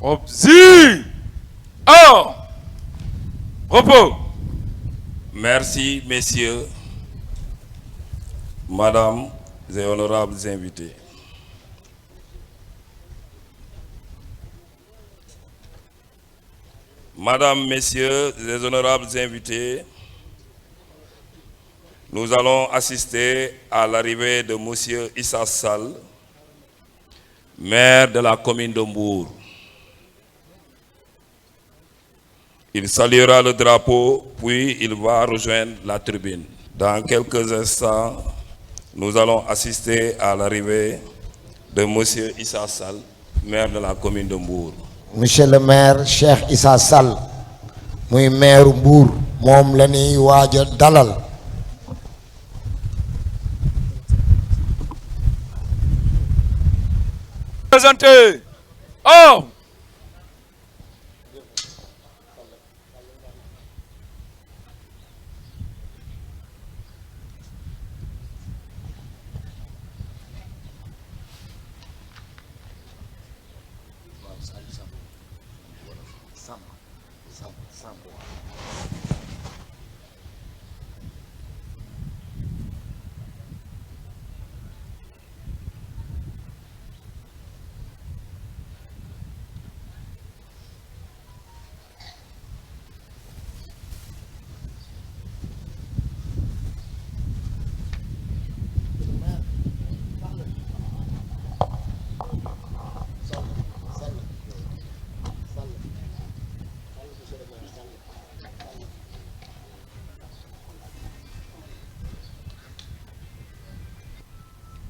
Obsi. Oh. Repos. Merci, messieurs, madame et honorables invités. Madame, messieurs et honorables invités, nous allons assister à l'arrivée de monsieur Issa Sall, maire de la commune de Mbour. Il saluera le drapeau, puis il va rejoindre la tribune. Dans quelques instants, nous allons assister à l'arrivée de monsieur Issa Sall, maire de la commune de Mbour. Monsieur le maire Cheikh Issa Sall muy maire Mbour moom la ñuy waaj a dalal. Présenté. Oh.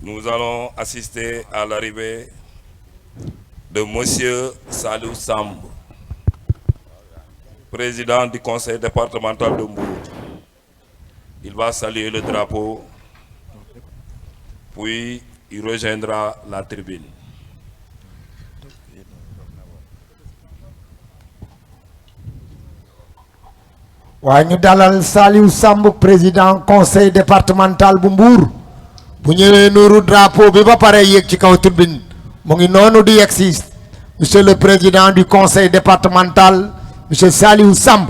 Nous allons assister à l'arrivée de monsieur Salou Samb, président du conseil départemental de Mbour. Il va saluer le drapeau, puis il rejoindra la tribune. waaye ñu dalal Saliou Samb président conseil départemental bu Mbour bu ñëwee nuuru drapeau bi ba pare yéeg ci kaw tribune mu ngi noonu di yegsi monsieur le président du conseil départemental monsieur Saliou Samb.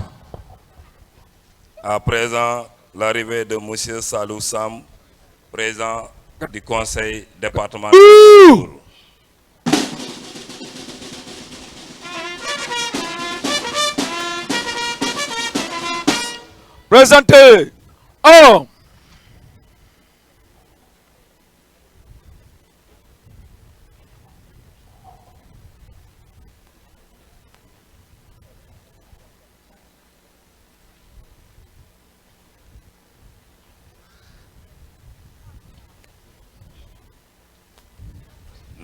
À présent, l'arrivée de monsieur Salou Samb, président du conseil départemental de Mbour. Présenté. Oh.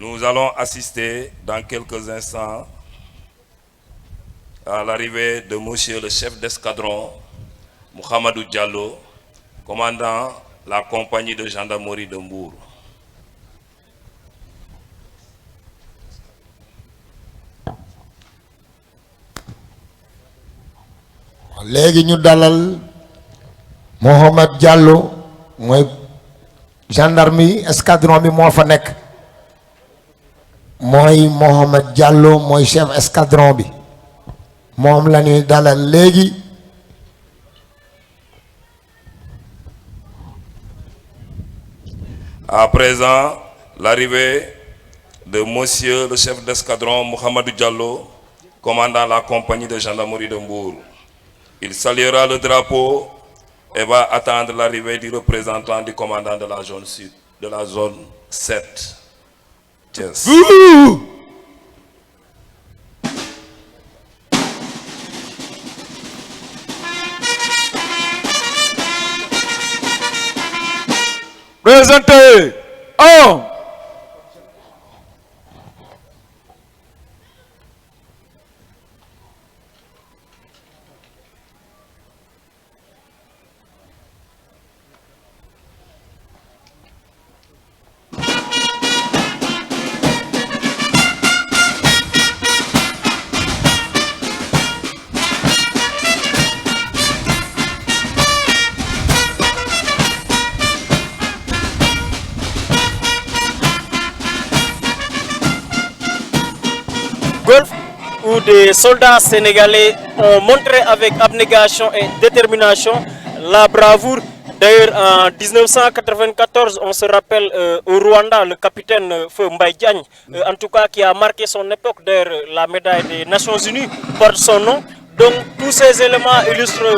Nous allons assister dans quelques instants à l'arrivée de monsieur le chef d'escadron Mouhamadou Diallo, commandant la compagnie de gendarmerie de Mbour. léegi ñu dalal Mohamed Diallo mooy gendarmerie escadron bi moo fa nekk mooy Mohamed Diallo mooy chef escadron bi moom la ñuy dalal léegi. À présent, l'arrivée de monsieur le chef d'escadron Mouhamadou Diallo, commandant la compagnie de gendarmerie de Mbour. Il saluera le drapeau et va attendre l'arrivée du représentant du commandant de la zone sud, de la zone 7. Thiès. Présenté. Oh. où des soldats sénégalais ont montré avec abnégation et détermination la bravoure. D'ailleurs, en 1994, on se rappelle au Rwanda, le capitaine Feu Mbaye Diagne, en tout cas qui a marqué son époque. D'ailleurs, la médaille des Nations Unies porte son nom. Donc, tous ces éléments illustrent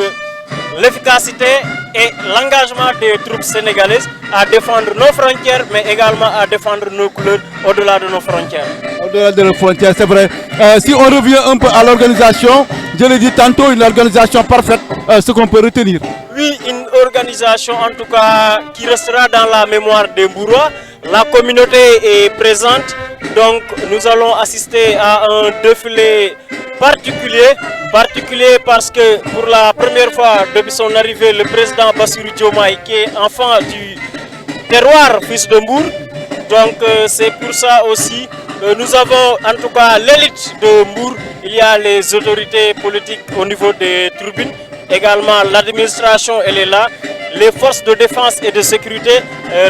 l'efficacité et l'engagement des troupes sénégalaises à défendre nos frontières, mais également à défendre nos couleurs au-delà de nos frontières. Au-delà de nos frontières, c'est vrai. Si on revient un peu à l'organisation, je l'ai dit tantôt, une organisation parfaite, ce qu'on peut retenir. Oui, une organisation en tout cas qui restera dans la mémoire des Mbourois. La communauté est présente, donc nous allons assister à un défilé particulier parce que pour la première fois depuis son arrivée, le président Bassirou Diomaye, qui est enfant du terroir fils de Mbour, donc c'est pour ça aussi que nous avons en tout cas l'élite de Mbour. Il y a les autorités politiques au niveau des tribunes, également l'administration elle est là, les forces de défense et de sécurité,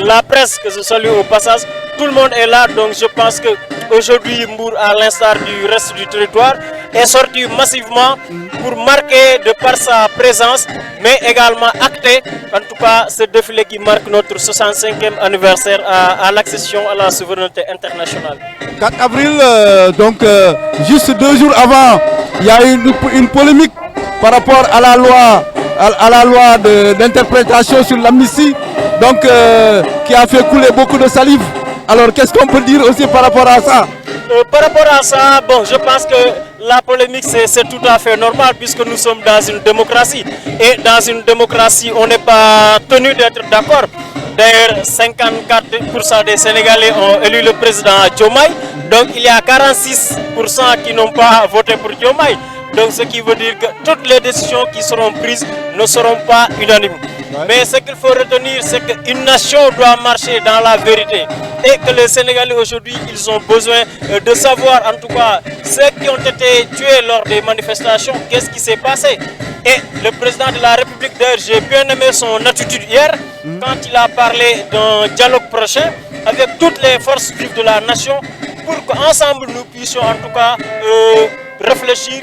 la presse que je salue au passage, tout le monde est là. Donc je pense qu'aujourd'hui Mbour, à l'instar du reste du territoire, est sorti massivement pour marquer de par sa présence, mais également acter en tout cas ce défilé qui marque notre 65e anniversaire à l'accession à la souveraineté internationale. 4 avril, donc juste 2 jours avant, il y a eu une polémique par rapport à la loi d'interprétation sur l'amnistie, donc qui a fait couler beaucoup de salive. Alors qu'est-ce qu'on peut dire aussi par rapport à ça? Par rapport à ça, bon, je pense que la polémique c'est tout à fait normal puisque nous sommes dans une démocratie. Et dans une démocratie, on n'est pas tenu d'être d'accord. D'ailleurs, 54% des Sénégalais ont élu le président Diomaye. Donc il y a 46% qui n'ont pas voté pour Diomaye. Donc ce qui veut dire que toutes les décisions qui seront prises ne seront pas unanimes. Mais ce qu'il faut retenir, c'est qu'une nation doit marcher dans la vérité. Et que les Sénégalais aujourd'hui, ils ont besoin de savoir en tout cas ceux qui ont été tués lors des manifestations, qu'est-ce qui s'est passé. Et le président de la République, d'ailleurs, j'ai bien aimé son attitude hier, quand il a parlé d'un dialogue prochain avec toutes les forces vives de la nation, pour qu'ensemble nous puissions en tout cas réfléchir,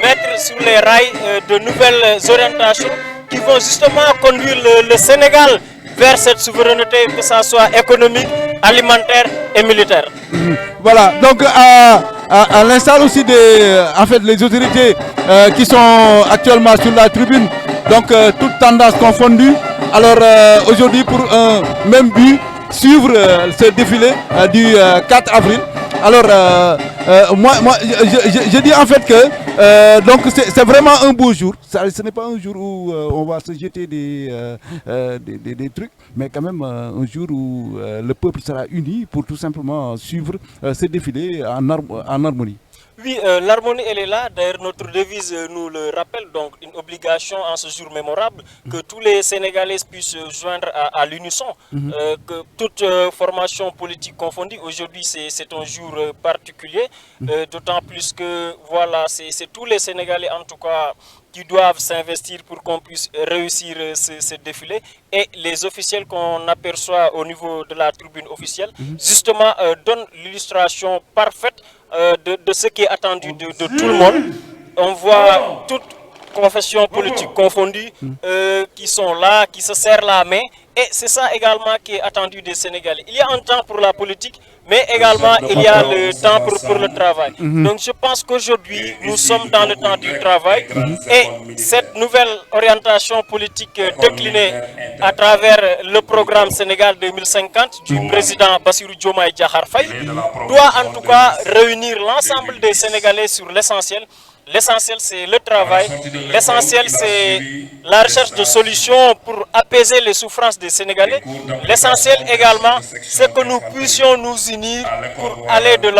mettre sur les rails de nouvelles orientations qui vont justement conduire le Sénégal vers cette souveraineté, que ce soit économique, alimentaire et militaire. Voilà, donc à l'instar aussi les autorités qui sont actuellement sur la tribune, donc toutes tendances confondues. Alors aujourd'hui, pour un même but, suivre ce défilé du 4 avril. Alors moi je dis en fait que donc c'est vraiment un beau jour. Ce n'est pas un jour où on va se jeter des trucs, mais quand même un jour où le peuple sera uni pour tout simplement suivre ce défilé en harmonie. Oui, l'harmonie elle est là. D'ailleurs, notre devise nous le rappelle, donc une obligation en ce jour mémorable, que tous les Sénégalais puissent se joindre à l'unisson, que toute formation politique confondue, aujourd'hui c'est un jour particulier, d'autant plus que voilà, c'est tous les Sénégalais en tout cas qui doivent s'investir pour qu'on puisse réussir ce défilé, et les officiels qu'on aperçoit au niveau de la tribune officielle, justement donnent l'illustration parfaite de ce qui est attendu de tout le monde. On voit toutes confessions politiques confondues qui sont là, qui se serrent la main, et c'est ça également qui est attendu des Sénégalais. Il y a un temps pour la politique, mais également il y a le temps pour le travail. Donc je pense qu'aujourd'hui nous sommes dans le temps du travail, et cette nouvelle orientation politique déclinée à travers le programme Sénégal 2050 du président Bassirou Diomaye Diakhar Faye doit en tout cas réunir l'ensemble des Sénégalais sur l'essentiel. L'essentiel, c'est le travail. L'essentiel, c'est la recherche de solutions pour apaiser les souffrances des Sénégalais. L'essentiel également, c'est que nous puissions nous unir pour aller de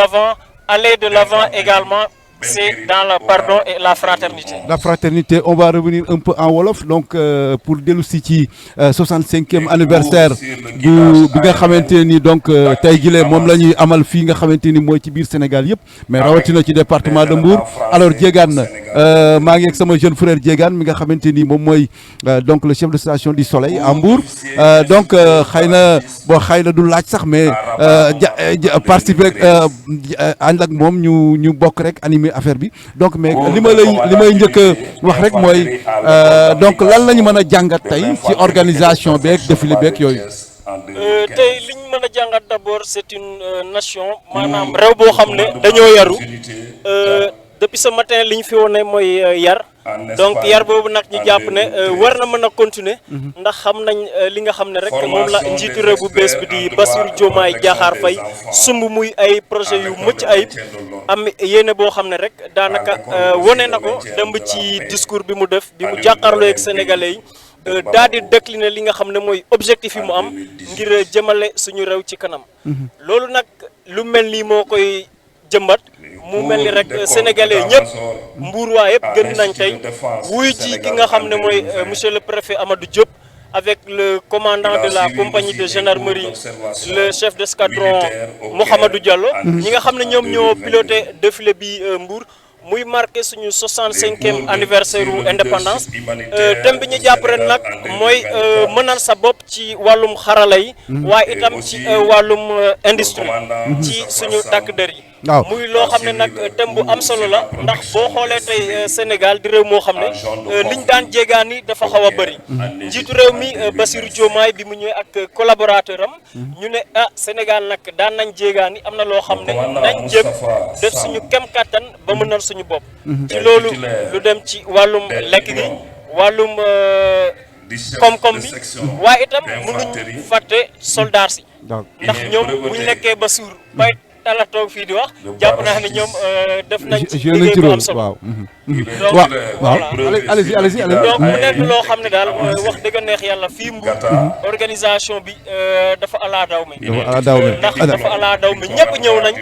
l'avant également. C'est dans le pardon et la fraternité. La fraternité, on va revenir un peu en Wolof, donc pour dellu si ci 65e anniversaire bi nga xamante ni donc tey jii moom la ñuy amal fii nga xamante ni mooy ci biir Sénégal yëpp, mais rawatina ci département de Mbour. Alors Diegane maa ngi ak sama jeune frère Diégane mi nga xamante ni moom mooy donc le chef de station du Soleil à Mbour donc xëy na du laaj sax mais participer ànd ak moom ñu bokk rek animer affaire bi donc mais li may njëkk a wax rek mooy donc lan la ñu mën a jàngat tey ci organisation beeg défilé beeg yooyu. tey li ñu mën a jàngat d'abord c'est une nation maanaam réew boo xam ne dañoo yaru depuis ce matin li ñu fi wone mooy yar donc yar boobu nag ñu jàpp ne war na mën a continuer ndax xam nañ li nga xam ne rek moom la njiitu réew bu bees bi di Bassirou Diomaye Diakhar Faye sumb muy ay projet yu mucc ayib am yéene boo xam ne rek daanaka wone na ko demb ci discours bi mu def bi mu jàkkaarloo ak sénégalais yi daal di décliner li nga xam ne mooy objectif yi mu am ngir jëmale suñu réew ci kanam loolu nag lu mel nii moo koy jëmbat mu mel ni rek sénégalais ñëpp Mbour waa yëpp gën nañ tey wuy ji ki nga xam ne mooy monsieur le préfet Amadou Diop avec le commandant de la compagnie de gendarmerie le chef d'escadron Mouhamadou Diallo ñi nga xam ne ñoom ñoo piloté défilé bi Mbour muy marqué suñu 65e anniversaire u indépendance thème bi ñu jàpp ren nag mooy mënal sa bopp ci wàllum xarala yi waaye itam ci wàllum industrie ci suñu takk der yi muy loo xam ne nag thème bu am solo la ndax boo xoolee tey Sénégal di réew moo xam ne liñ daan jéegaani dafa xaw a bëri njiitu réew mi Bassirou Diomaye bi mu ñëwee ak collaborateur am ñu ne Sénégal nag daan nañ jéegaani am na loo xam ne nañ jëm def suñu kem kattan ba mënal suñu bopp ci loolu lu dem ci wàllum lekk gi wàllum koom-koom bi waaye itam mënuñ fàtte soldats si ndax ñoom buñ lekkee ba suur bay tala toog fii di wax jàpp naa ne ñoom def nañ ci liggéey bu am solo donc allez-y donc mu nekk loo xam ne daal wax dëgg neex yàlla fii Mbour organisation bi dafa alaa daw me ndax dafa alaa daw me ñëpp ñëw nañ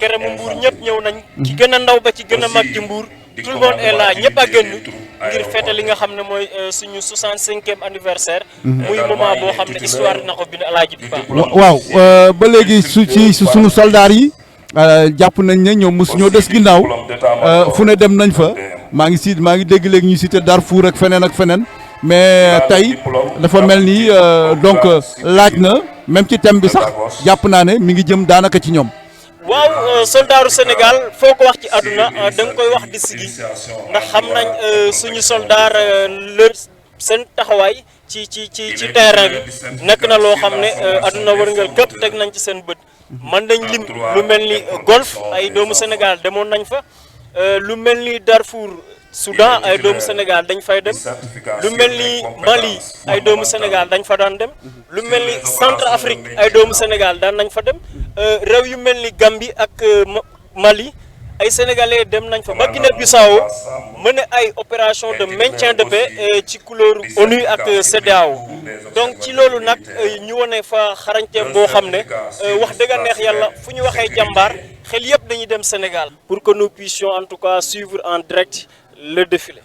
kere mu Mbour ñëpp ñëw nañ ci gën a ndaw ba ci gën a mag ci Mbour tout le monde est là ñëpp a génn ngir fête li nga xam ne mooy suñu 65e anniversaire muy moment boo xam ne histoire na ko bind alaaji bi baax waaw ba léegi suñu soldats yi jàpp nañ ne ñoom mosu ñoo des ginnaaw fu ne dem nañ fa maa ngi dégg léegi ñu cité Darfour ak feneen mais tey dafa mel ni donc laaj na même ci thème bi sax jàpp naa ne mi ngi jëm daanaka ci ñoom. waaw soldaaru Sénégal foo ko wax ci àdduna da nga koy wax di sigi ndax xam nañ suñu soldaar leur seen taxawaay ci terrain bi nekk na loo xam ne àdduna wërngal képp teg nañ ci seen bët man nañ lim lu mel ni Golfe ay doomu Sénégal demoon nañ fa lu mel ni Darfour Soudan ay doomu Sénégal dañ fay dem lu mel ni Mali ay doomu Sénégal dañ fa daan dem lu mel ni Centrafrique ay doomu Sénégal daan nañ fa dem réew yu mel ni Gambie ak Mali ay sénégalais dem nañ fa ba Guinée-Bissau mën ay opération de maintien de paix ci couleur ONU ak CEDEAO donc ci loolu nag ñu wone fa xarañte boo xam ne wax dëgg neex yàlla fu ñu waxee jàmbaar xel yëpp dañuy dem Sénégal pour que nous puissions en tout cas suivre en direct le défilé.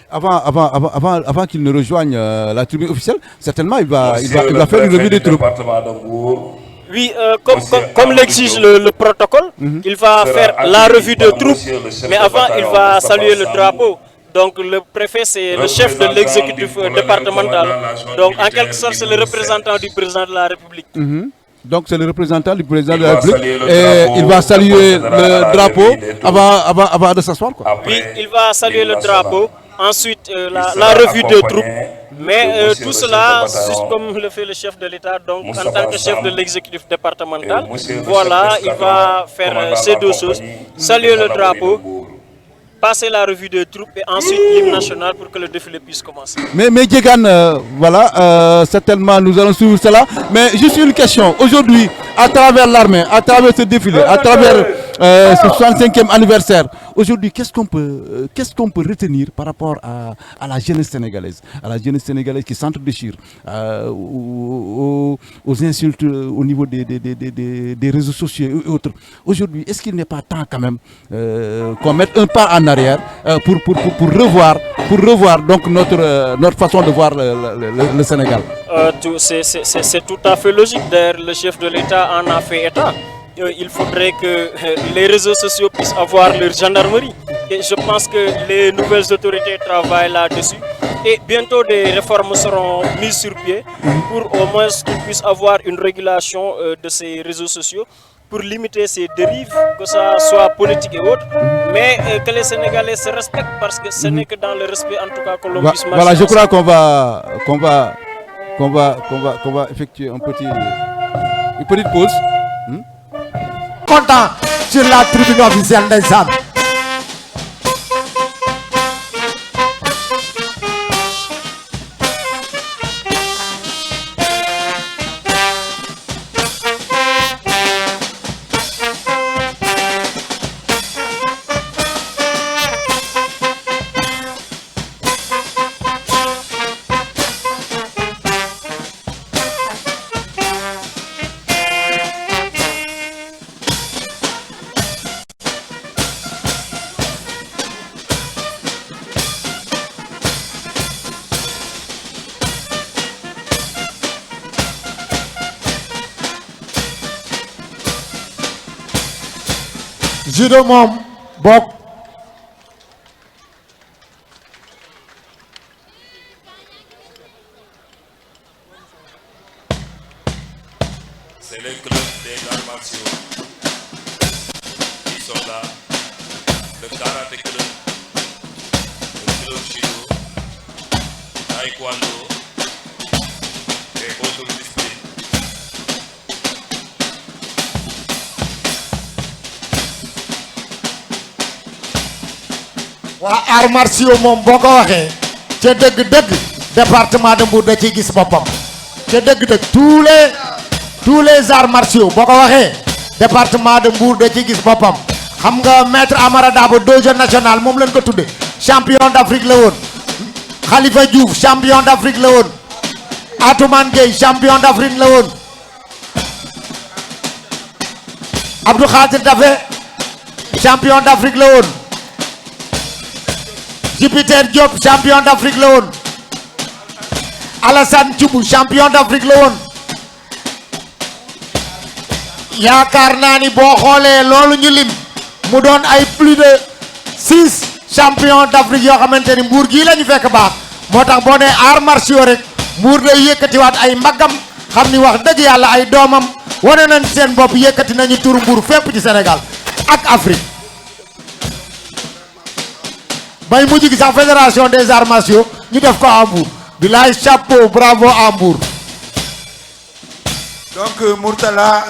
Avant qu'il ne rejoigne la tribune officielle, certainement il va faire une revue des troupes. Oui, comme l'exige le protocole, il va faire la revue de troupes, mais avant il va saluer le drapeau. Donc le préfet c'est le chef de l'exécutif départemental. Donc en quelque sorte c'est le représentant du président de la République. Donc c'est le représentant du président de la République et il va saluer le drapeau avant de s'asseoir quoi. Oui, il va saluer le drapeau, ensuite la revue de troupes. Mais tout cela, juste comme le fait le chef de l'État, donc en tant que chef de l'exécutif départemental, voilà, il va faire ces deux choses, saluer le drapeau, passer la revue de troupes et ensuite l'hymne national pour que le défilé puisse commencer. Mais Diégane, voilà, certainement nous allons suivre cela. Mais juste une question, aujourd'hui, à travers l'armée, à travers ce défilé, à travers ce 65e anniversaire, aujourd'hui, qu'est-ce qu'on peut retenir par rapport à la jeunesse sénégalaise, qui s'entre-déchire, aux insultes au niveau des réseaux sociaux et autres. Aujourd'hui, est-ce qu'il n'est pas temps quand même qu'on mette un pas en arrière pour revoir donc notre façon de voir le Sénégal? C'est tout à fait logique. D'ailleurs, le chef de l'État en a fait état. Il faudrait que les réseaux sociaux puissent avoir leur gendarmerie Et je pense que les nouvelles autorités travaillent là-dessus. Et bientôt des réformes seront mises sur pied pour au moins qu'ils puissent avoir une régulation de ces réseaux sociaux pour limiter ces dérives, que ça soit politique et autres, mais que les Sénégalais se respectent parce que ce n'est que dans le respect en tout cas que l'on puisse marcher. Voilà, je crois qu'on va effectuer une petite pause. Content sur la tribune officielle ndeysaan. judo moom bokk c'est les clubs des arts martiaux qui sont là, le karaté club, le club judo, taekwondo et autres disciplines. waa arts martiaux moom boo ko waxee ca dëgg-dëgg département de Mbour da ciy gis boppam ca dëgg-dëgg tous les arts martiaux boo ko waxee département de Mbour da ciy gis boppam xam nga maître Amara Dabo dojo national moom lañ ko tudde champion d'Afrique la woon Khalifa Diouf champion d'Afrique la woon Atoumane Gueye champion d'Afrique la woon Abdou Khadir Daffé champion d'Afrique la woon Jupiter Diop champion d'Afrique la woon Alassane Thioub champion d'Afrique la woon yaakaar naa ni boo xoolee loolu ñu lim mu doon ay plus de 6 champions d'Afrique yoo xamante ni Mbour gii la ñu fekk baax moo tax boo nee arts martiaux rek Mbour day yëkkatiwaat ay mbaggam xam ni wax dëgg yàlla ay doomam wane nañ seen bopp yëkkati nañu turu Mbour fépp ci Sénégal ak Afrique. bay mujj gi sax fédération des arts martiaux ñu def ko à Mbour bilaay chapeau bravo à Mbour. Donc Mourtala,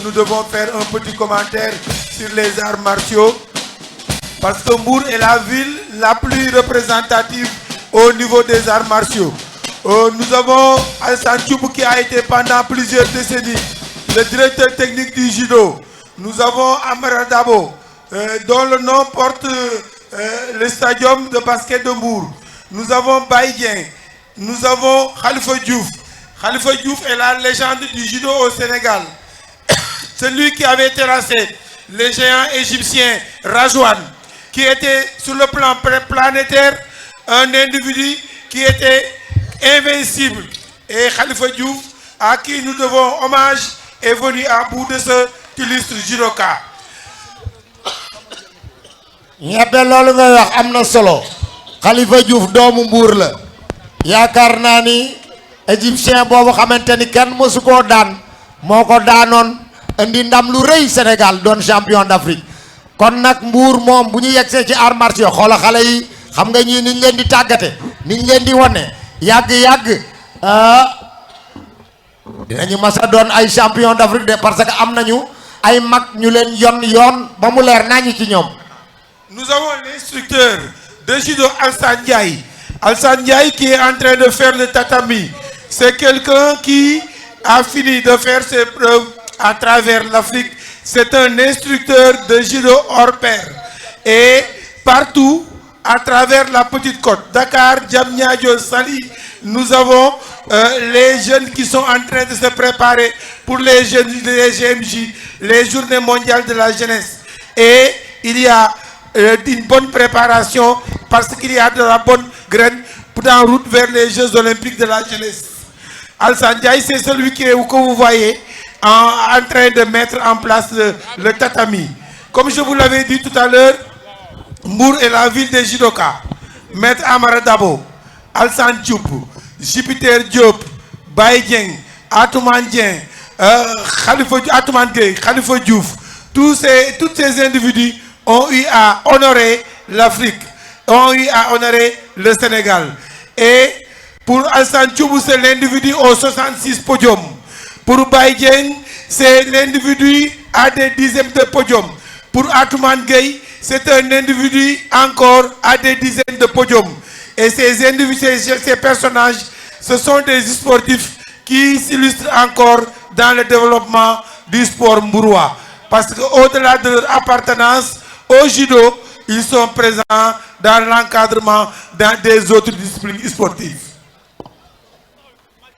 nous devons faire un petit commentaire sur les arts martiaux parce que Mbour est la ville la plus représentative au niveau des arts martiaux. Nous avons Alassane Thioub qui a été pendant plusieurs décennies le directeur technique du judo. Nous avons Amara Dabo dont le nom porte le stadium de basket de Mbour. Nous avons Baye Dieng. Nous avons Khalifa Diouf. Khalifa Diouf est la légende du judo au Sénégal. Celui qui avait terrassé les géants égyptiens Rajwan, qui était sur le plan planétaire un individu qui était invincible. Et Khalifa Diouf, à qui nous devons hommage, est venu à bout de ce illustre judoka. ñebe loolu nga wax am na solo Khalifa Diouf doomu Mbour la yaakaar naa ni égyptien boobu xamante ni kenn mësu koo daan moo ko daanoon indi ndam lu rëy Sénégal doon champion d'Afrique kon nag Mbour moom bu ñu yegsee ci arts martiaux xoola xale yi xam nga ñii niñ leen di tàggate niñ leen di wane yàgg-yàgg dinañu mas a doon ay champion d'Afrique de parce que am nañu ay mag ñu leen yoon ba mu leer nañu ci ñoom. Nous avons l'instructeur de judo Alassane Ndiaye. Alassane Ndiaye qui est en train de faire le tatami. C'est quelqu'un qui a fini de faire ses preuves à travers l'Afrique. C'est un instructeur de judo hors pair. Et partout, à travers la petite côte, Dakar, Diamniadio, Saly, nous avons les jeunes qui sont en train de se préparer pour les GMJ, les Journées mondiales de la jeunesse. Et il y a une bonne préparation parce qu'il y a de la bonne graine en route vers les Jeux olympiques de la jeunesse. Alassane Ndiaye, c'est celui que vous voyez en train de mettre en place le tatami. Comme je vous l'avais dit tout à l'heure, Mbour est la ville des judokas. Maître Amara Dabo, Alsan Diop, Jupiter Diop, Baye Dieng, Atoumane Dieng, Atoumane Gueye, Khalifa Diouf, tous ces individus ont eu à honorer l'Afrique, ont eu à honorer le Sénégal. Et pour Alsan Diop, c'est l'individu aux 66 podiums. Pour Baye Dieng, c'est l'individu à des dizaines de podiums. Pour Atoumane Gueye, c'est un individu encore à des dizaines de podiums. Et ces individus, ces personnages, ce sont des sportifs qui s'illustrent encore dans le développement du sport mbourois. Parce qu'au-delà de leur appartenance au judo, ils sont présents dans l'encadrement dans des autres disciplines sportives.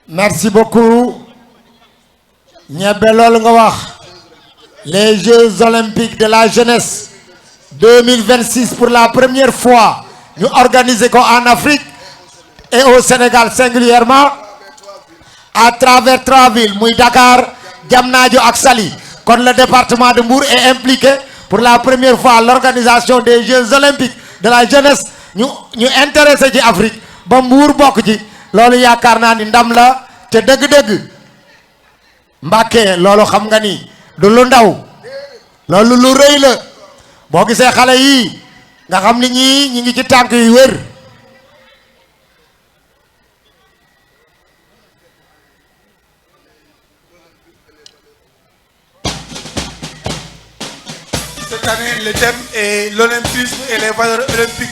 Merci beaucoup. Les Jeux Olympiques de la jeunesse 2026 pour la première fois, nous organisons en Afrique et au Sénégal singulièrement à travers 3 villes, Dakar, Diamniadio et Saly. Quand le département de Mbour est impliqué pour la première fois à l'organisation des Jeux Olympiques de la jeunesse, nous intéressons l'Afrique. Ba Mbour bokk ci loolu yaakaar naa ni ndam la te dëgg-dëgg Mbàkke loolu xam nga ni du lu ndaw loolu lu rëy la boo gisee xale yi nga xam ni ñi ngi ci tànk yu wér. Cette année, le thème est l'olympisme et les valeurs olympiques.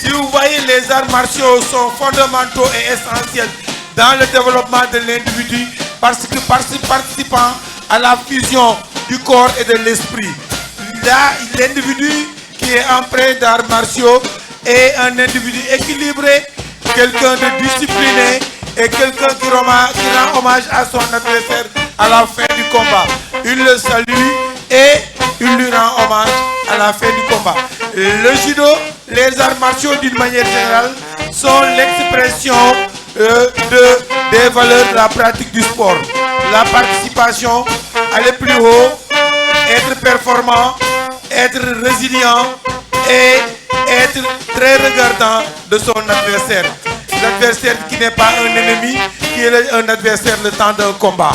Si vous voyez, les arts martiaux sont fondamentaux et essentiels dans le développement de l'individu parce que participant à la fusion du corps et de l'esprit. Là, l'individu qui est empreint d'arts martiaux est un individu équilibré, quelqu'un de discipliné et quelqu'un qui rend hommage à son adversaire à la fin du combat. Il le salue et il lui rend hommage à la fin du combat. Le judo, les arts martiaux d'une manière générale, sont l'expression des valeurs de la pratique du sport. La participation, aller plus haut, être performant, être résilient et être très regardant de son adversaire. L'adversaire qui n'est pas un ennemi, qui est un adversaire le temps d'un combat.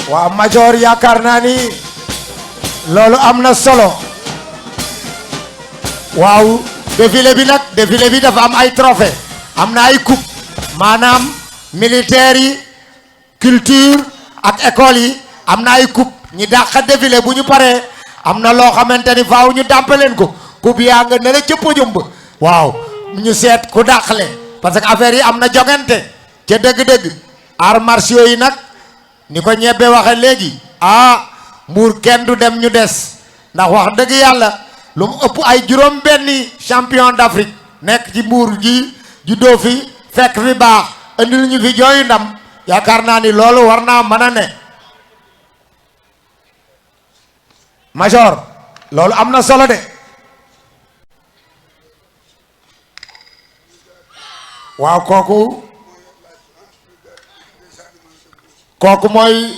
Wa Major yaakaar naa ni loolu am na solo waaw défilé bi dafa am ay trophée am na ay coupe maanaam militaires yi culture ak école yi am na ay coupe ñi dàq défilé bu ñu paree am na loo xamante ni faaw ñu dàmpe leen ko coupe yaa nga ne la ca podium ba waaw ñu seet ku dàqale parce que affaire yi am na jogante ca dëgg-dëgg arts martiaux yi nag ni ko ñebbe waxe léegi Mbour kenn du dem ñu des ndax wax dëgg yàlla lu mu ëpp ay juróom benni champion d'Afrique nekk ci Mbour ji juddoo fi fekk fi baax andil ñu fi jooyu ndam yaakaar naa ni loolu war naa mën a ne Major loolu am na solo de waaw kooku mooy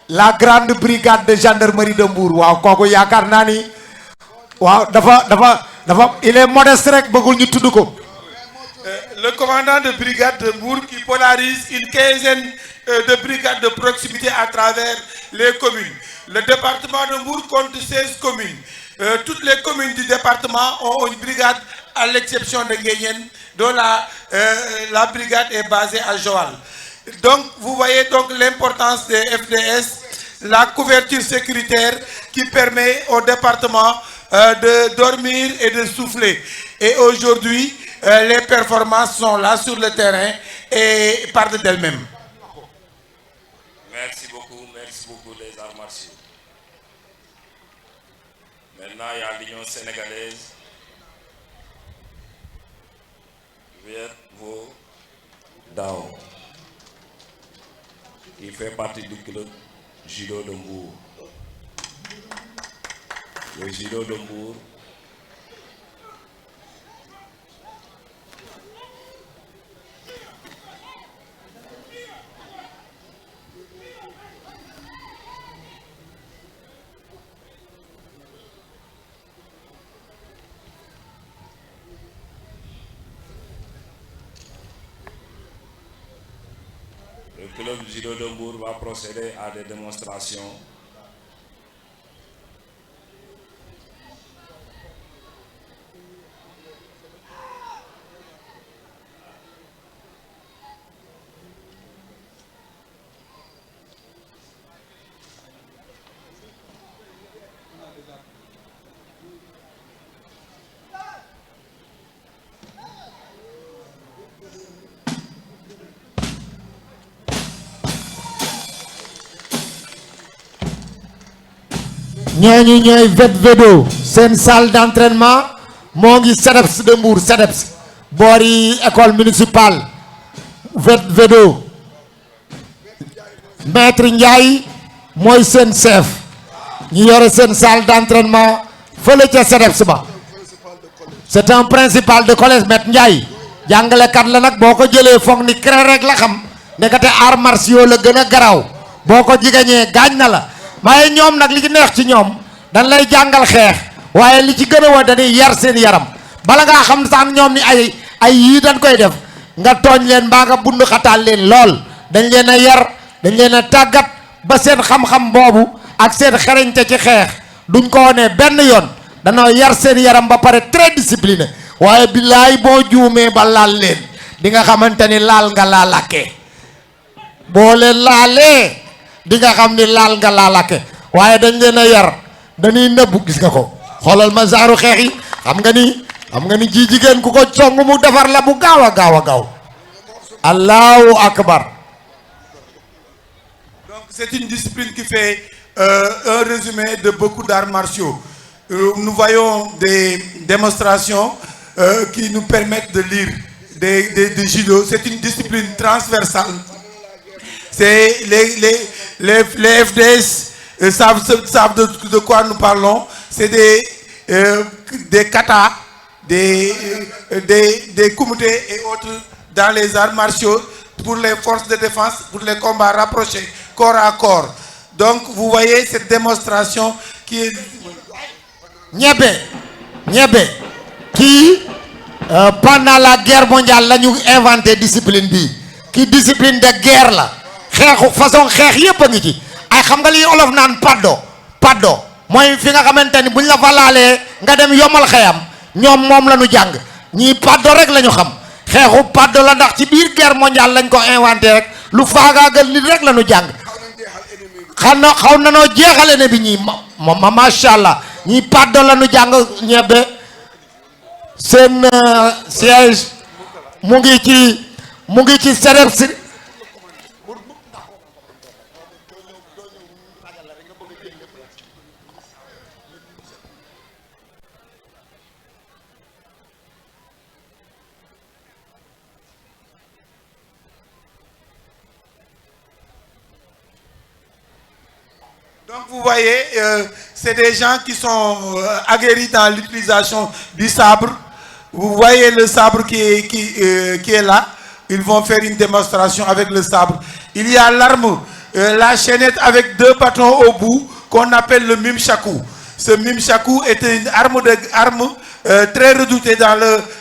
la grande brigade de gendarmerie de Mbour waaw kooku yaakaar naa ni waaw dafa il est modeste rek bëggul ñu tudd ko. Le commandant de brigade de Mbour qui polarise une quinzaine de brigades de proximité à travers les communes. Le département de Mbour compte 16 communes. Toutes les communes du département ont une brigade à l'exception de Nguéniène dont la brigade est basée à Joal. Donc, vous voyez donc l'importance des FDS, la couverture sécuritaire qui permet au département de dormir et de souffler. Et aujourd'hui, les performances sont là sur le terrain et partent d'elles-mêmes. Merci beaucoup les arts martiaux. Maintenant, il y a l'Union sénégalaise. Vos Dao. Il fait partie du club judo de Mbour. Le judo de Mbour club judo de Mbour va procéder à des démonstrations. ñooñu ñooy VEDO seen salle d'entraînement moo ngi CEDEPS de Mbour CEDEPS boori école municipale VEDO maître Ndiaye mooy seen chef ñu yore seen salle d'entraînement fële ca CEDEPS ba c'est un principal de collège maître Ndiaye jàngalekat la nag boo ko jëlee foog ni cré rek la xam ndekete arts martiaux la gën a garaaw boo ko jigañee gaañ na la waaye ñoom nag li ci neex ci ñoom dañ lay jàngal xeex waaye li ci gën a wa dañuy yar seen yaram bala ngaa xam sax ñoom ni ay yii dañ koy def nga tooñ leen mbaa nga bund xataal leen lool dañ leen a yar dañ leen a tàggat ba seen xam-xam boobu ak seen xereñte ci xeex duñ ko wone benn yoon danoo yar seen yaram ba pare très discipliné waaye billaay boo juumee ba laal leen di nga xamante ni laal nga laalakkee boo leen laalee di nga xam ni laal nga laalakke waaye dañ leen a yar dañuy nëbbu gis nga ko xoolal ma zaaru xeex yi xam nga ni ji jigéen ku ko song mu defar la bu gaaw a gaaw allahu akbar. Donc c'est une discipline qui fait un résumé de beaucoup d'arts martiaux. Nous voyons des démonstrations qui nous permettent de lire des judo. C'est une discipline transversale. C'est les FDS savent de quoi nous parlons. C'est des katas, des kumite et autres dans les arts martiaux pour les forces de défense, pour les combats rapprochés, corps à corps. Donc vous voyez cette démonstration qui est... ñebe kii pendant la guerre mondiale la ñu inventé discipline bi kii discipline de guerre la xeexu façon xeex yépp a ngi ci ay xam nga li olof naan paddo mooy fi nga xamante ni buñ la fa laalee nga dem yomal xeyam ñoom moom la ñu jàng ñii paddo rek la ñu xam xeexu paddo la ndax ci biir guerre mondiale lañ ko inventé rek lu faagaagal nit rek la ñu jàng xaw na noo jeexale ne bi ñii ma macha allah ñii paddo la ñu jàng ñebe seen siège mu ngi ci CEDEPS. Donc vous voyez, c'est des gens qui sont aguerris dans l'utilisation du sabre. Vous voyez le sabre qui est là. Ils vont faire une démonstration avec le sabre. Il y a l'arme, la chaînette avec 2 bâtons au bout qu'on appelle le mimchaku. Ce mimchaku est une arme très redoutée dans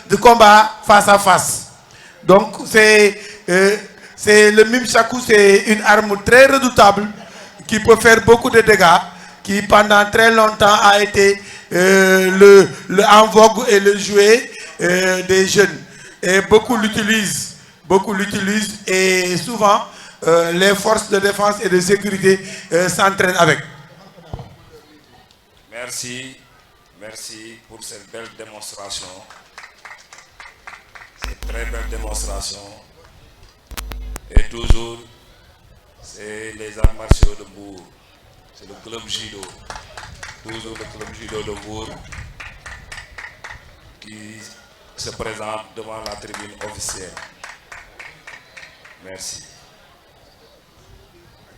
le combat face à face. Donc c'est le mimchaku, c'est une arme très redoutable qui peut faire beaucoup de dégâts, qui pendant très longtemps a été en vogue et le jouet des jeunes. Et beaucoup l'utilisent et souvent les forces de défense et de sécurité s'entraînent avec. Merci pour cette belle démonstration. Cette très belle démonstration. Et toujours, c'est les arts martiaux de Mbour. C'est le club judo. Toujours le club judo de Mbour qui se présente devant la tribune officielle. Merci.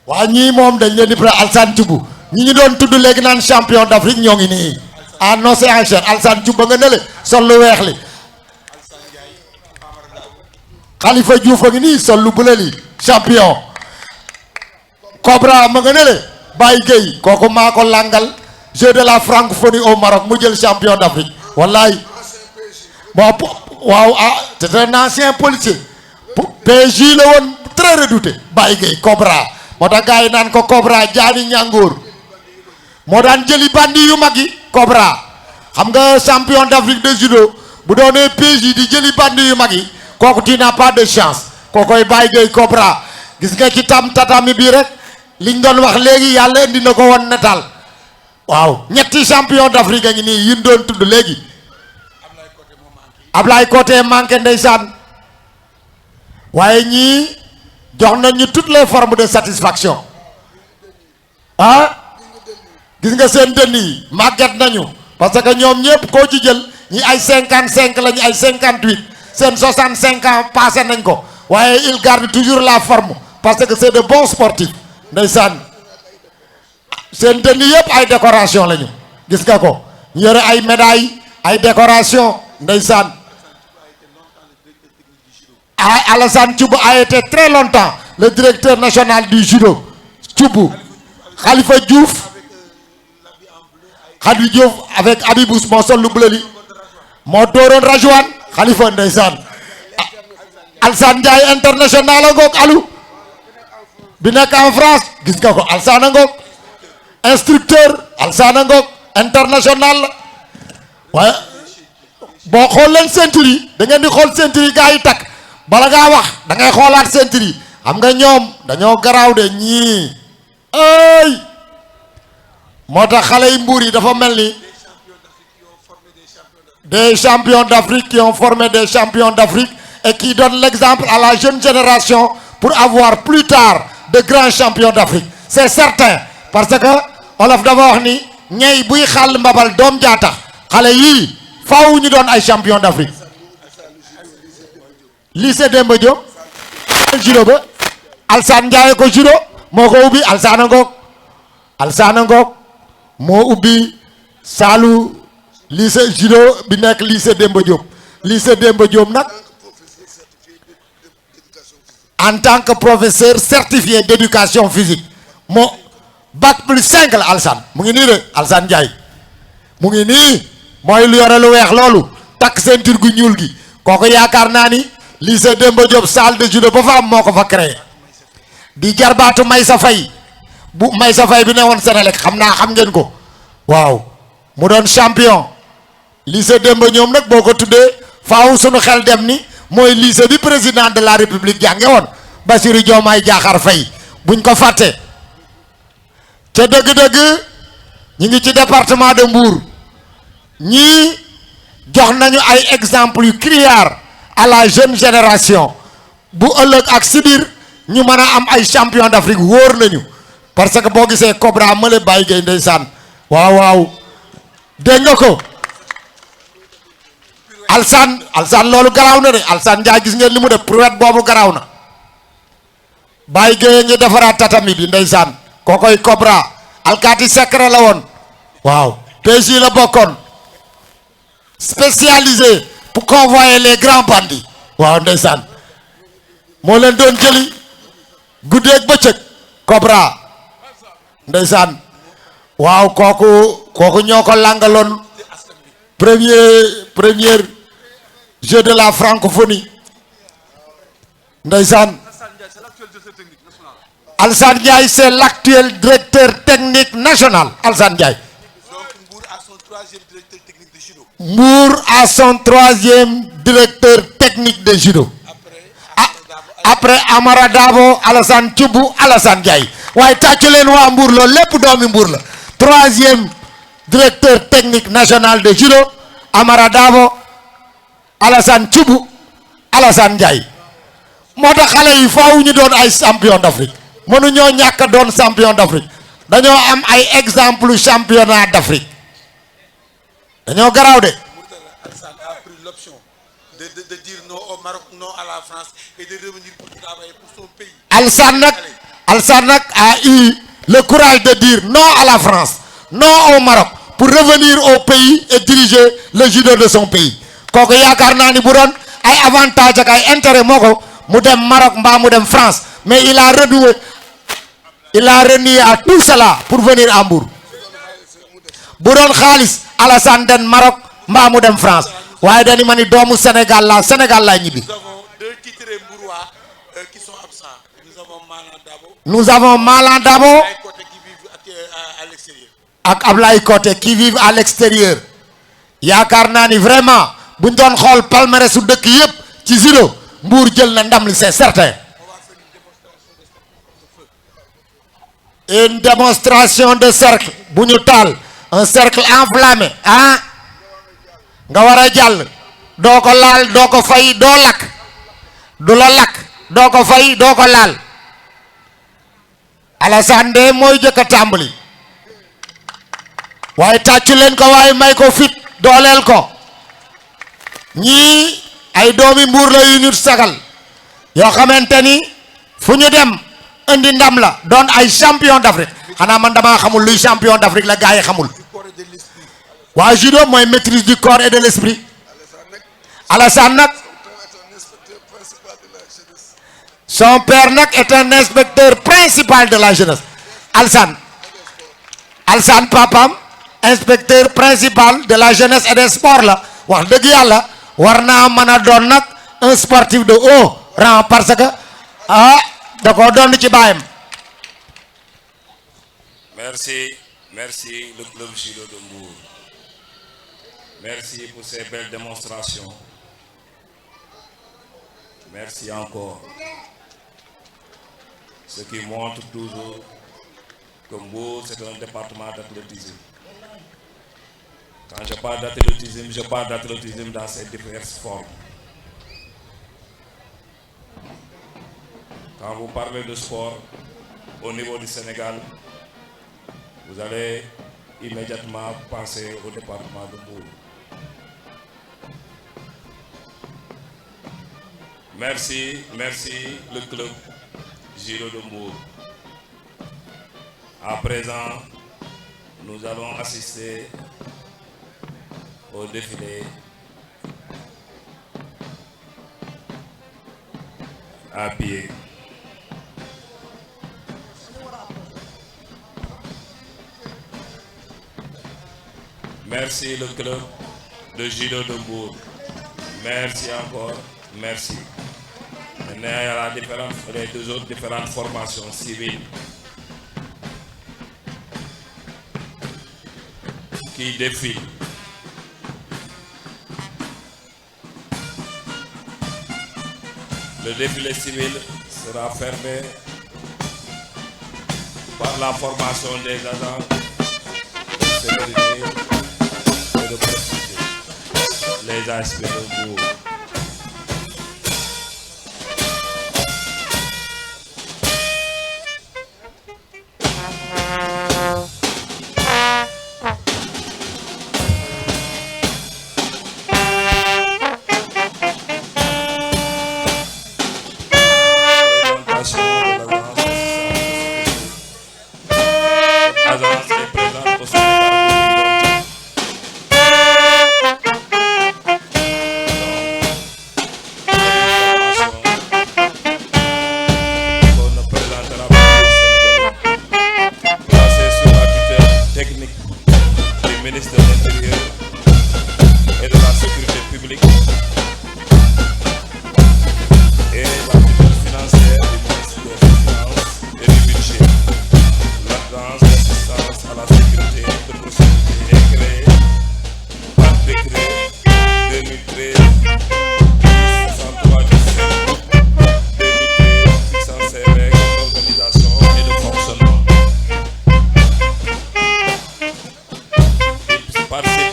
waa ñii moom dañ leen di pré Alsane Thioub ñi ñu doon tudd léegi naan champion d'Afrique ñoo ngi nii en océan Alsane Thioub nga nële sol lu weex li Khalifa Diouf a ngi nii sol lu bële li champion Cobra ma nga nële Baye Gueye kooku maa ko langal jeu de la francophonie au Maroc mu jël champion d'Afrique wallaay bon waaw c'est un ancien policier PJ la woon très redouté Baye Gueye Cobra moo tax gars yi naan ko Cobra jaani ñàngoor moo daan jëli bandi yu mag yi Cobra xam nga champion d'Afrique de judo bu doonee PJ di jëli bandi yu mag yi kooku tu n'as pas de chance kookoy Baye Gueye Cobra gis nga ci tam tatami bii rek liñ doon wax léegi yàlla indi na ko woon netaal waaw ñetti champion d'Afrique a ngi nii yin doon tudd léegi Ablaye Côté manqué ndeysaan waaye ñii jox nañu toutes les formes de satisfaction ah gis nga seen dënn yi màgget nañu parce que ñoom ñëpp koo ci jël ñi ay 55 lañu ay 58 seen 65 ans passé nañ ko waaye il garde toujours la forme parce que c'est de bons sportifs ndeysaan seen dënn yëpp ay décoration lañu gis nga ko ñu yore ay médailles ay décoration ndeysaan Alassane Thioub a été très longtemps le directeur national du judo Thioub Khalifa Diouf avec Abibous moo sol lu bleu li moo dooroon Rajwan Khalifa ndeysaan Alsane Ndiaye international a ngoog alu bi nekk en France gis nga ko Alsane a ngoog instructeur Alsane a ngoog international la waaye boo xool leen ceinture yi da ngeen di xool ceinture yi gars yi takk bala ngaa wax da ngay xoolaat ceinture yi xam nga ñoom dañoo garaaw de ñii ay moo tax xale yi Mbour yi dafa mel ni des champions d'Afrique qui ont formé des champions d'Afrique et qui donnent l'exemple à la jeune génération pour avoir plus tard de grands champions d'Afrique c'est certain parce que olof dafa wax ni ñey buy xàll mbabal doom jaa tax xale yii faaw ñu doon ay champions d'Afrique lycée Demba Diop judo ba Alsane Ndiaye ko judo moo ko ubbi Alsane Ngok moo ubbi saalu lycée judo bi nekk lycée Demba Diop nag en tant que professeur certifié d'éducation physique moo bac+5 la Alsane mu ngi nii de Alsane Ndiaye mu ngi nii mooy lu yore lu weex loolu takk ceinture gu ñuul gi kooku yaakaar naa ni lycée Demba Diop salle de judo ba fa am moo ko fa créé di jarbaatu Maysa Faye bu Maysa Faye bi ne woon Sénélec xam ngeen ko waaw mu doon champion lycée Demba ñoom nag boo ko tuddee faaw sunu xel dem ni mooy lycée bi président de la république jànge woon Bassirou Diomaye Diakhar Faye buñ ko fàtte ca dëgg-dëgg ñi ngi ci département de Mbour ñii jox nañu ay exemples yu criards à la jeune génération bu ëllëg ak sibir ñu mën a am ay champion d'Afrique wóor nañu parce que boo gisee Cobra male Baye Gueye ndeysaan waaw dégg nga ko Alsane loolu garaaw na de Alsane Ndiaye gis ngeen li mu def prouette boobu garaaw na Baye Gueye ngi defaraat tatami bi ndeysaan kookoy Cobra alkaati secret la woon waaw PJ la bokkoon spécialisé pour convoyer les grands bandits waaw ndeysaan moo leen doon jëli guddeeg bëccëg Cobra ndeysaan waaw kooku ñoo ko langaloon premier jeu de la francophonie ndeysaan Alsane Ndiaye c'est l'actuel directeur technique national Alsane Ndiaye Mbour à son troisième directeur technique de judo après Amara Dabo Alassane Thioub Alassane Ndiaye waaye tàccu leen waa Mbour loolu lépp doomi Mbour la troisième directeur technique national de judo Amara Dabo Alassane Thioub Alassane Ndiaye moo tax xale yi faaw ñu doon ay champion d'Afrique mënuñoo ñàkk a doon champion d'Afrique dañoo am ay exemple championnat d'Afrique dañoo garaaw de. Alassane a pris l'option de dire non au Maroc, non à la France et de revenir pour travailler pour son pays. Alsane nag a eu le courage de dire non à la France, non au Maroc pour revenir au pays et diriger le judo de son pays kooku yaakaar naa ni bu doon ay avantage ak ay intérêt moo ko mu dem Maroc mbaa mu dem France mais il a renié à tout cela pour venir à Mbour bu doon xaalis Alassane den Maroc mbaa mu dem France waaye dañu ma ni doomu Sénégal laa ñibbi. Nous avons deux titrés mbourois qui sont absents. Nous avons Malan Dabo ak Ablaye Koté qui vivent à l'extérieur. Yaakaar naa ni vraiment buñ doon xool palmarès su dëkk yëpp ci judo Mbour jël na ndam li c'est certain. Une démonstration de cercle bu ñu taal un cercle enflammé ah nga war a jàll doo ko laal doo ko fay doo lakk du la lakk doo ko fay doo ko laal Alassane de mooy jëkk a tàmbali waaye tàccu leen ko waaye may ko fit dooleel ko ñii ay doomi Mbuur la yu ñu sagal yoo xamante ni fu ñu dem indi ndam la doon ay champion d'Afrique xanaa man damaa xamul luy champion d'Afrique la gars yi xamul waa judo mooy maîtrise du corps et de l'esprit. Alassane nag son père nag est un inspecteur principal de la jeunesse. Alassane papam inspecteur principal de la jeunesse et des sports la wax dëgg yàlla war naa mën a doon nag un sportif de haut rang parce que ah da ko doon ci baayam. Merci le club judo de Mbour. Merci pour ces belles démonstrations. Merci encore. Ce qui montre toujours que Mbour c'est un département d'athlétisme. Quand je parle d'athlétisme dans ses diverses formes. Quand vous parlez de sport au niveau du Sénégal, vous allez immédiatement penser au département de Mbour. Merci le club judo de Mbour. À présent, nous allons assister au défilé à pied. Merci le club de judo de Mbour. Merci encore, merci. Maintenant, il y a les deux autres différentes formations civiles qui défilent. Le défilé civil sera fermé par la formation des agents de sécurité et de proximité, les ASP de Mbour.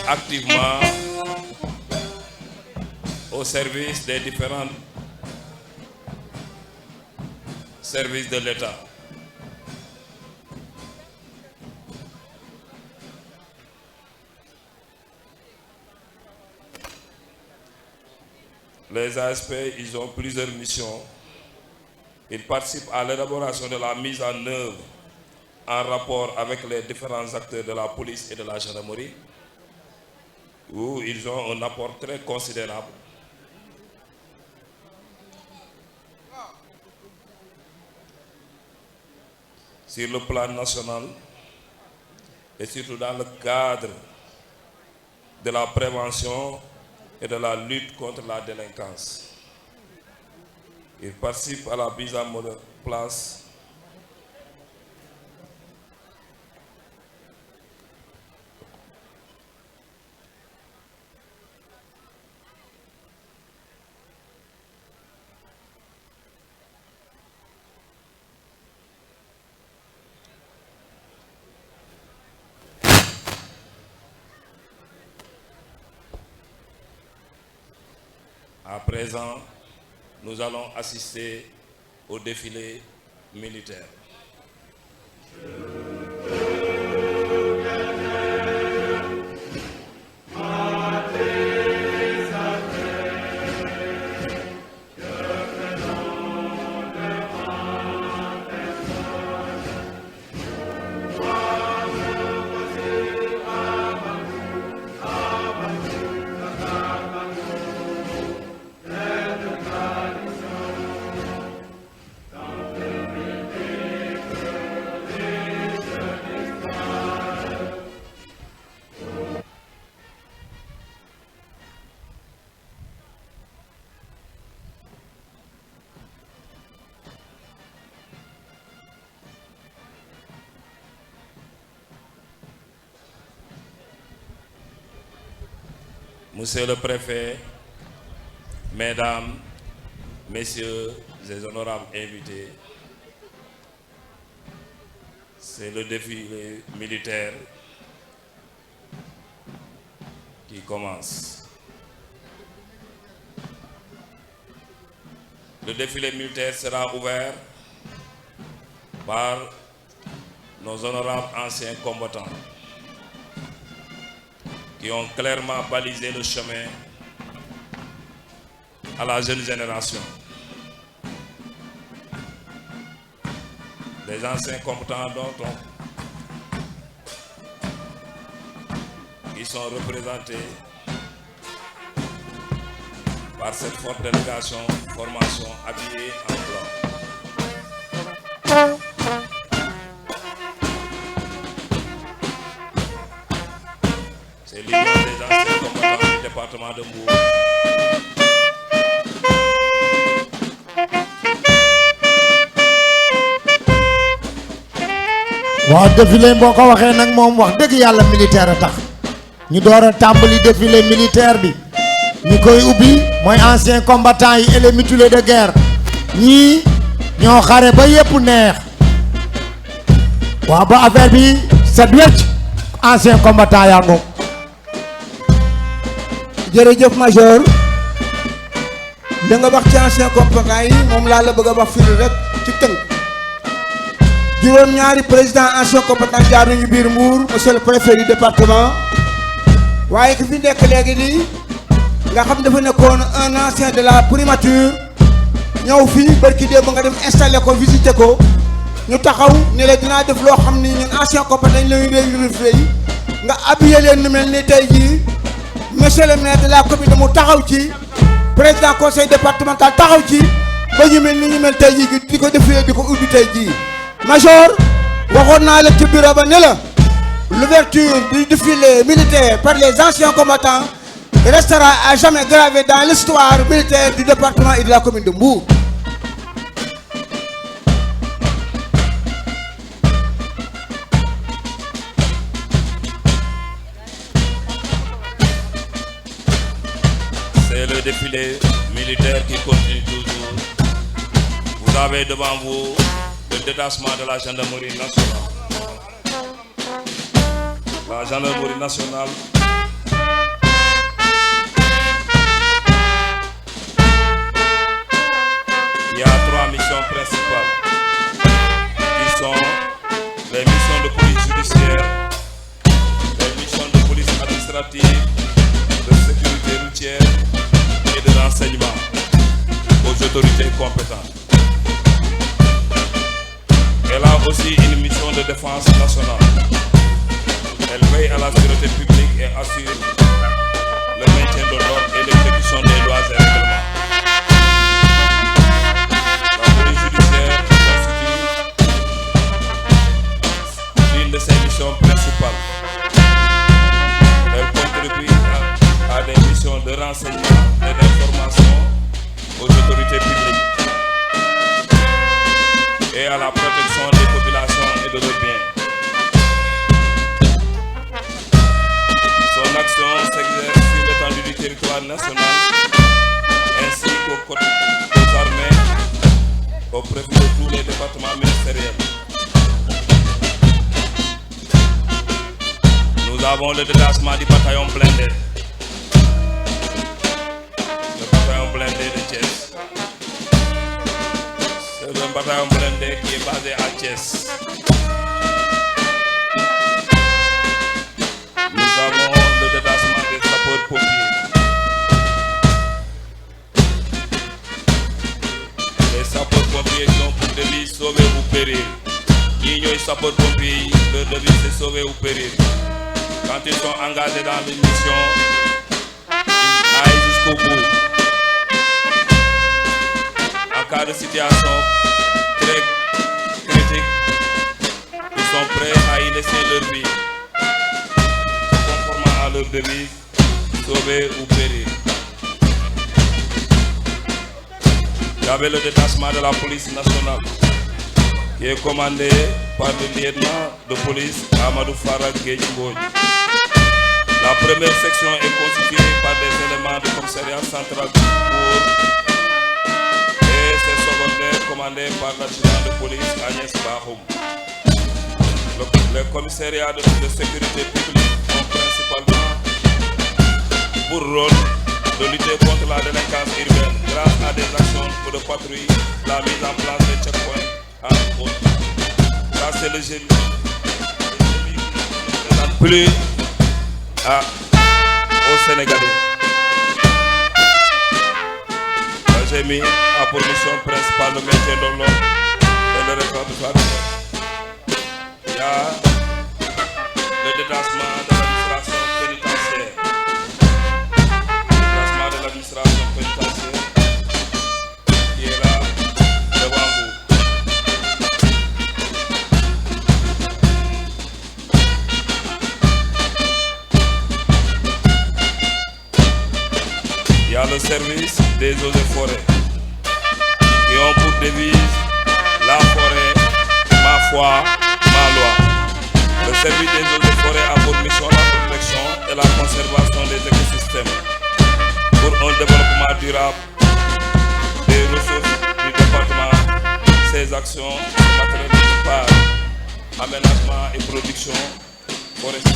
Activement au service des différents services de l'État. Les ASP, ils ont plusieurs missions. Ils participent à l'élaboration de la mise en œuvre en rapport avec les différents acteurs de la police et de la gendarmerie, où ils ont un apport très considérable. Sur le plan national et surtout dans le cadre de la prévention et de la lutte contre la délinquance. Ils participent à la mise en place À présent, nous allons assister au défilé militaire. Monsieur le préfet, mesdames, messieurs et honorables invités, c'est le défilé militaire qui commence. Le défilé militaire sera ouvert par nos honorables anciens combattants qui ont clairement balisé le chemin à la jeune génération. Les anciens combattants qui sont représentés par cette forte délégation, formation habillée en blanc. C'est l'union des anciens combattants du département de Mbour. waaw défilé boo ko waxee nag moom wax dëgg yàlla militaire a tax ñu door a tàmbali défilé militaire bi ñi koy ubbi mooy ancien combattant yi et les mutilés de guerre ñii ñoo xare ba yépp neex waaw ba affaire bi set wecc ancien combattant yaa ngoog. jërëjëf major li nga wax ci ancien combattant yi moom laa la bëgg a wax fii rek ci tënk juróom ñaari président ancien combattant jaar nañu biir Mbour monsieur le préfet du département waaye ki fi nekk léegi nii nga xam dafa nekkoon un ancien de la primature ñëw fii barki démb nga dem installé ko visité ko ñu taxaw ni la dinaa def loo xam ni ñun ancien combattant lañu réy nga habillé leen nu mel ni tey jii monsieur le maire de la commune mu taxaw ci président conseil départemental taxaw ci ba ñu mel ni ñu mel tey jii di ko defee di ko ubbi tey jii major waxoon naa la ci bureau ba ne la l'ouverture du défilé militaire par les anciens combattants restera à jamais gravé dans l'histoire militaire du département et de la commune de Mbour. C'est le défilé militaire qui continue toujours. Vous avez devant vous le détachement de la gendarmerie nationale. La gendarmerie nationale il y a 3 missions principales qui sont les missions de police judiciaire, les missions de police administrative, de sécurité routière et de renseignement aux autorités compétentes. Elle a aussi une mission de défense nationale. Elle veille à la sécurité publique et assure le maintien de l'ordre et l'exécution des lois et règlements. La police judiciaire constitue l'une de ses missions principales. Elle contribue à des missions de renseignement et d'information aux autorités publiques et à la protection des populations et de leurs biens. Son action s'exerce sur l'étendue du territoire national ainsi qu'aux armées, au préfet de tous les départements ministériels. Nous avons le détachement du bataillon blindé. Le bataillon blindé C'est un bataillon blindé qui est basé à Thiès. Nous avons le détachement des sapeurs-pompiers. Les sapeurs-pompiers qui ont pour devise sauver ou périr. Qui sont les sapeurs-pompiers, leur devise c'est sauver ou périr. Quand ils sont engagés dans une mission, ils aillent jusqu'au bout. En cas de situation très critique, ils sont prêts à y laisser leur vie, conformément à leur devise, sauver ou périr. Il y avait le détachement de la police nationale, qui est commandé par le lieutenant de police Amadou Farah Guedjimboy. La première section est constituée par des éléments du commissariat central du Bourg et ses secondaires commandés par l'adjudant de police Agnès Bahoum. Les commissariats de sécurité publique ont principalement pour rôle de lutter contre la délinquance urbaine grâce à des actions de patrouille, la mise en place de checkpoints, entre autres. Ça, c'est le génie. Plus aux Sénégalais. Le GMI a pour mission principale le maintien de l'ordre et le rétablissement. Il y a le détachement de l'administration pénitentiaire. Le détachement de l'administration pénitentiaire qui est là devant vous. Il y a le service des eaux et forêts qui ont pour devise la forêt, ma foi, ma loi. Le service des eaux et forêts a pour mission la protection et la conservation des écosystèmes pour un développement durable des ressources du département. Ces actions se matérialisent par aménagement et production forestière.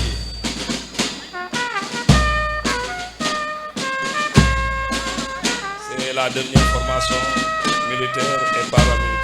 C'est la dernière formation militaire et paramilitaire.